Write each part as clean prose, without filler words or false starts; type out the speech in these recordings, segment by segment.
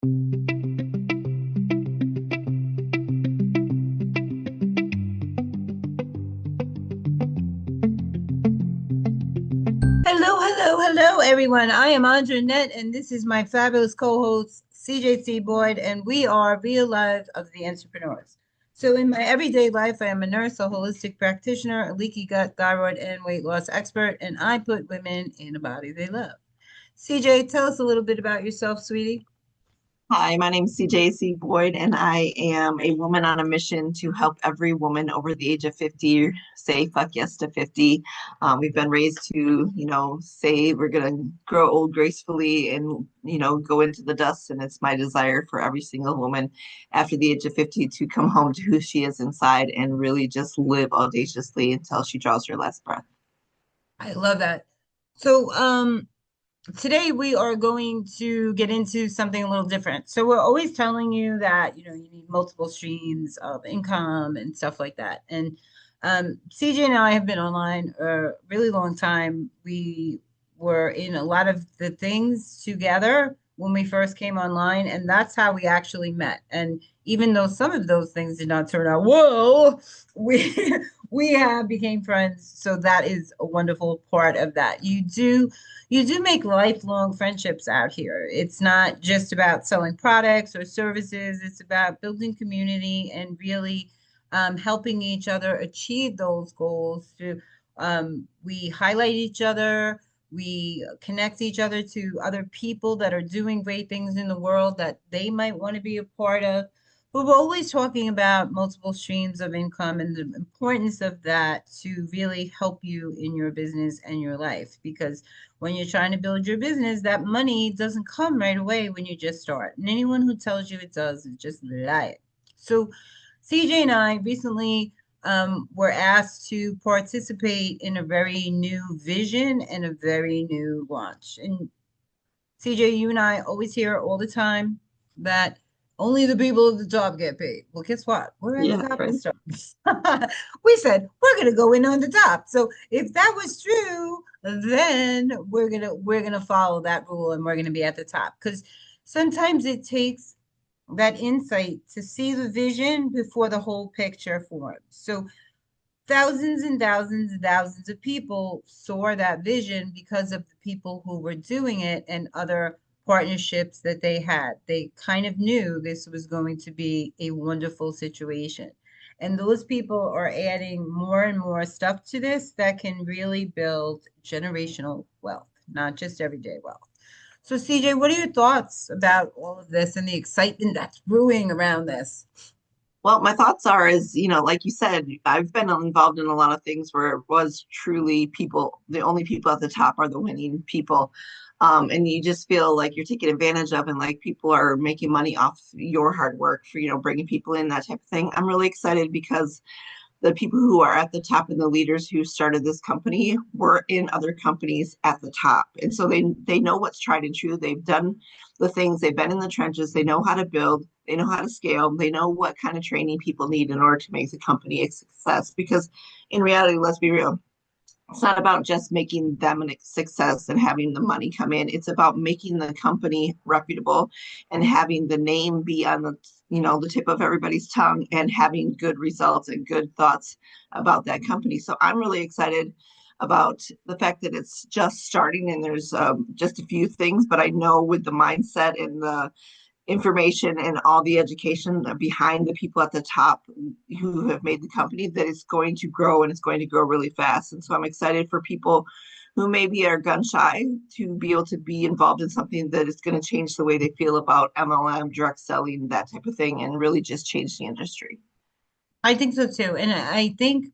Hello, hello, hello, everyone. I am Andra Annette, and this is my fabulous co-host, CJ Boyd, and we are Real Lives of the Entrepreneurs. So, in my everyday life, I am a nurse, a holistic practitioner, a leaky gut, thyroid, and weight loss expert, and I put women in a body they love. CJ, tell us a little bit about yourself, sweetie. Hi, my name is CJC Boyd, and I am a woman on a mission to help every woman over the age of 50 say fuck yes to 50. We've been raised to, say we're going to grow old gracefully and, go into the dust. And it's my desire for every single woman after the age of 50 to come home to who she is inside and really just live audaciously until she draws her last breath. I love that. So, today we are going to get into something a little different. So we're always telling you that, you need multiple streams of income and stuff like that. And CJ and I have been online a really long time. We were in a lot of the things together when we first came online, and that's how we actually met. And even though some of those things did not turn out well, we we have became friends. So that is a wonderful part of that. You do make lifelong friendships out here. It's not just about selling products or services. It's about building community and really helping each other achieve those goals. We highlight each other. We connect each other to other people that are doing great things in the world that they might want to be a part of. But we're always talking about multiple streams of income and the importance of that to really help you in your business and your life. Because when you're trying to build your business, that money doesn't come right away when you just start. And anyone who tells you it does is just lie. So CJ and I recently were asked to participate in a very new vision and a very new launch. And CJ, you and I always hear all the time that only the people at the top get paid. Well, guess what? We're at the Yeah, top of right. the stars. We said we're gonna go in on the top. So if that was true, then we're gonna follow that rule and we're gonna be at the top. Because sometimes it takes that insight to see the vision before the whole picture forms. So thousands and thousands and thousands of people saw that vision because of the people who were doing it and other partnerships that they had. They kind of knew this was going to be a wonderful situation. And those people are adding more and more stuff to this that can really build generational wealth, not just everyday wealth. So, CJ, what are your thoughts about all of this and the excitement that's brewing around this? Well, my thoughts are like you said, I've been involved in a lot of things where it was truly people, the only people at the top are the winning people. And you just feel like you're taken advantage of and like people are making money off your hard work for, bringing people in, that type of thing. I'm really excited because the people who are at the top and the leaders who started this company were in other companies at the top, and so they know what's tried and true. They've done the things, they've been in the trenches, they know how to build, they know how to scale, they know what kind of training people need in order to make the company a success. Because in reality, let's be real, it's not about just making them a success and having the money come in. It's about making the company reputable and having the name be on the tip of everybody's tongue and having good results and good thoughts about that company. So I'm really excited about the fact that it's just starting and there's just a few things, but I know with the mindset and the information and all the education behind the people at the top who have made the company, that it's going to grow and it's going to grow really fast. And so I'm excited for people who maybe are gun shy to be able to be involved in something that is going to change the way they feel about MLM, direct selling, that type of thing, and really just change the industry. I think so too. And I think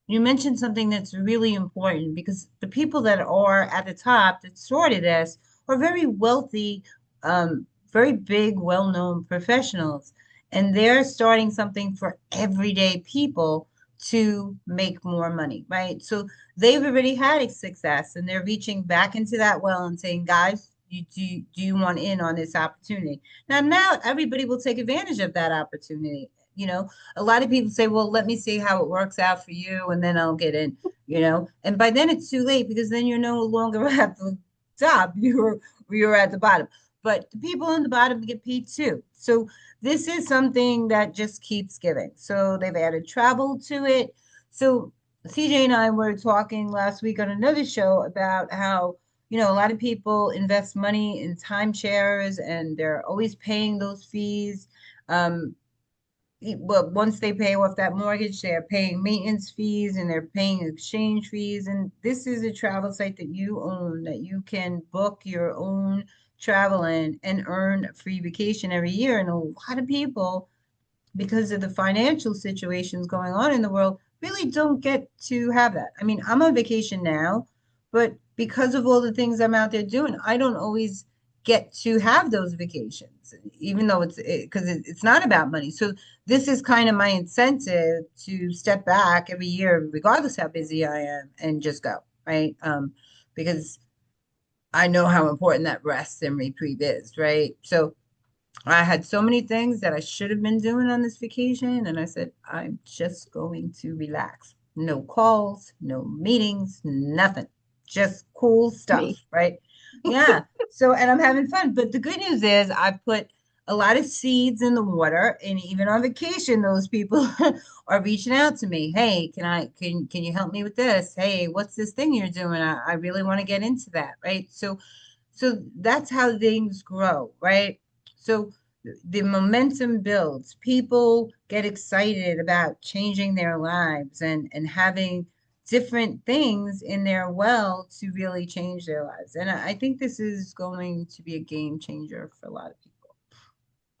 you mentioned something that's really important because the people that are at the top that started this are very wealthy, very big, well-known professionals, and they're starting something for everyday people to make more money, right? So they've already had a success and they're reaching back into that well and saying, guys, do you want in on this opportunity? Now everybody will take advantage of that opportunity. A lot of people say, well, let me see how it works out for you and then I'll get in. And by then it's too late because then you're no longer at the top. You're at the bottom. but the people on the bottom get paid too. So this is something that just keeps giving. So they've added travel to it. So CJ and I were talking last week on another show about how, a lot of people invest money in timeshares and they're always paying those fees. Um, but once they pay off that mortgage, they're paying maintenance fees and they're paying exchange fees. And this is a travel site that you own, that you can book your own travel in and earn a free vacation every year. And a lot of people, because of the financial situations going on in the world, really don't get to have that. I mean, I'm on vacation now, but because of all the things I'm out there doing, I don't always get to have those vacations, even though it's not about money. So this is kind of my incentive to step back every year, regardless how busy I am, and just go, right? Because I know how important that rest and reprieve is, right? So I had so many things that I should have been doing on this vacation, and I said, I'm just going to relax. No calls, no meetings, nothing. Just cool stuff, Me. right? Yeah. So, and I'm having fun. But the good news is I've put a lot of seeds in the water, and even on vacation, those people are reaching out to me. Hey, can you help me with this? Hey, what's this thing you're doing? I really want to get into that, right? So that's how things grow, right? So the momentum builds. People get excited about changing their lives and having different things in their well to really change their lives. And I think this is going to be a game changer for a lot of people.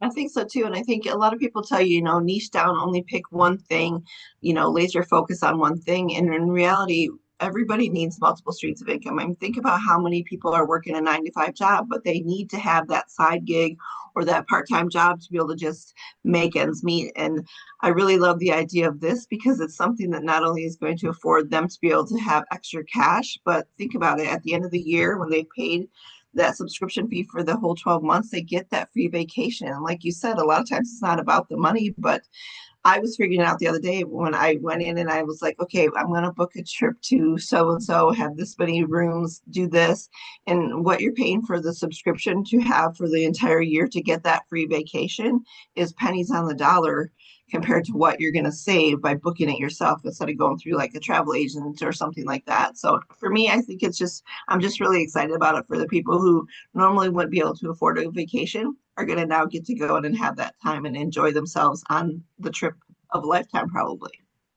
I think so too. And I think a lot of people tell you, niche down, only pick one thing, laser focus on one thing. And in reality, everybody needs multiple streams of income. I mean, think about how many people are working a 9 to 5 job, but they need to have that side gig or that part-time job to be able to just make ends meet. And I really love the idea of this because it's something that not only is going to afford them to be able to have extra cash, but think about it at the end of the year when they've paid that subscription fee for the whole 12 months, they get that free vacation. And like you said, a lot of times it's not about the money, but I was figuring out the other day when I went in and I was like, okay, I'm going to book a trip to so and so, have this many rooms, do this. And what you're paying for the subscription to have for the entire year to get that free vacation is pennies on the dollar compared to what you're going to save by booking it yourself instead of going through like a travel agent or something like that. So for me, I think I'm just really excited about it for the people who normally wouldn't be able to afford a vacation are going to now get to go in and have that time and enjoy themselves on the trip of a lifetime, probably.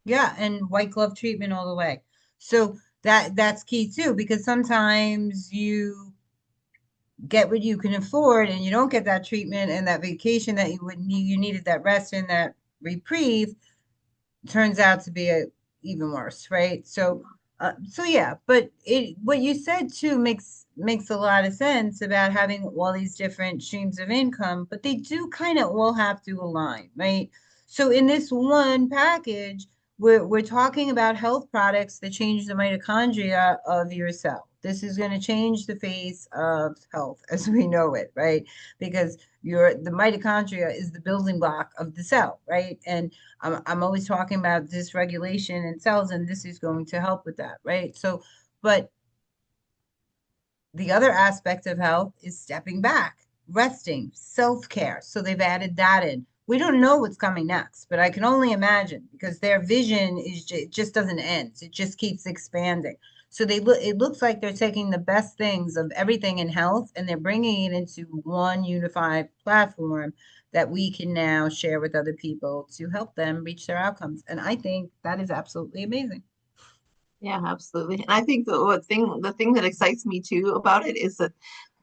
Yeah, and white glove treatment all the way. So that's key too, because sometimes you get what you can afford and you don't get that treatment and that vacation that you would need, you needed that rest and that reprieve turns out to be even worse, right? So yeah, but what you said too makes a lot of sense about having all these different streams of income, but they do kind of all have to align, right? So in this one package, we're talking about health products that change the mitochondria of your cell. This is going to change the face of health as we know it, right? Because the mitochondria is the building block of the cell, right? And I'm always talking about dysregulation in cells, and this is going to help with that, right? So, but the other aspect of health is stepping back, resting, self care. So they've added that in. We don't know what's coming next, but I can only imagine because their vision it just doesn't end. It just keeps expanding. So it looks like they're taking the best things of everything in health and they're bringing it into one unified platform that we can now share with other people to help them reach their outcomes. And I think that is absolutely amazing. Yeah, absolutely. And I think the thing that excites me too about it is that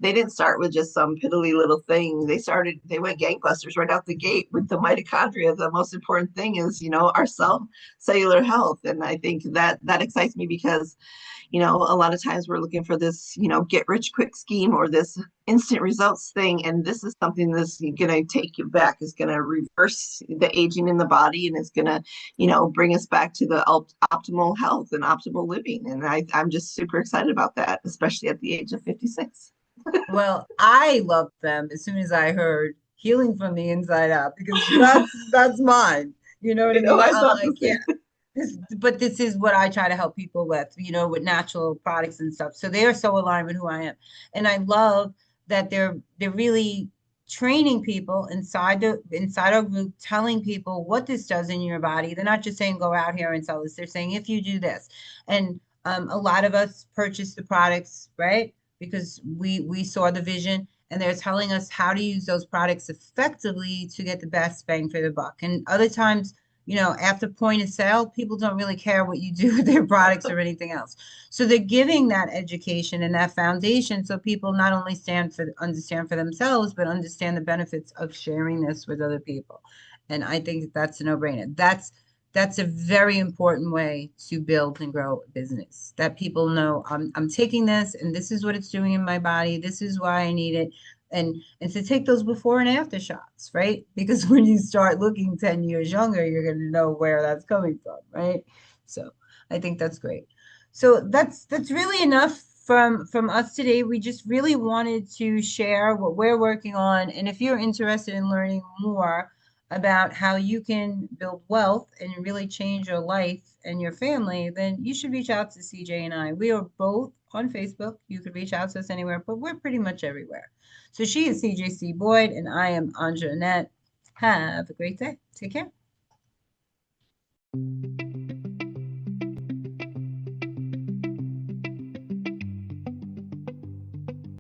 they didn't start with just some piddly little thing. They went gangbusters right out the gate with the mitochondria. The most important thing is, our cellular health. And I think that excites me because a lot of times we're looking for this, get rich quick scheme or this instant results thing. And this is something that's going to take you back, is going to reverse the aging in the body and it's going to, bring us back to the optimal health and optimal living. And I'm just super excited about that, especially at the age of 56. Well, I loved them as soon as I heard healing from the inside out because that's mine. You know what I mean? I I'm thought like, the yeah, same. but this is what I try to help people with, with natural products and stuff. So they are so aligned with who I am. And I love that they're really training people inside our group, telling people what this does in your body. They're not just saying go out here and sell this. They're saying if you do this, and a lot of us purchase the products, right? Because we saw the vision, and they're telling us how to use those products effectively to get the best bang for the buck. And other times, after point of sale, people don't really care what you do with their products or anything else. So they're giving that education and that foundation so people not only understand for themselves, but understand the benefits of sharing this with other people. And I think that's a no-brainer. That's a very important way to build and grow a business. That people know I'm taking this and this is what it's doing in my body. This is why I need it. And to take those before and after shots, right? Because when you start looking 10 years younger, you're going to know where that's coming from, right? So I think that's great. So that's really enough from us today. We just really wanted to share what we're working on. And if you're interested in learning more about how you can build wealth and really change your life and your family, then you should reach out to CJ and I. We are both on Facebook. You could reach out to us anywhere, but we're pretty much everywhere. So she is CJC Boyd and I am Andra Annette. Have a great day. Take care.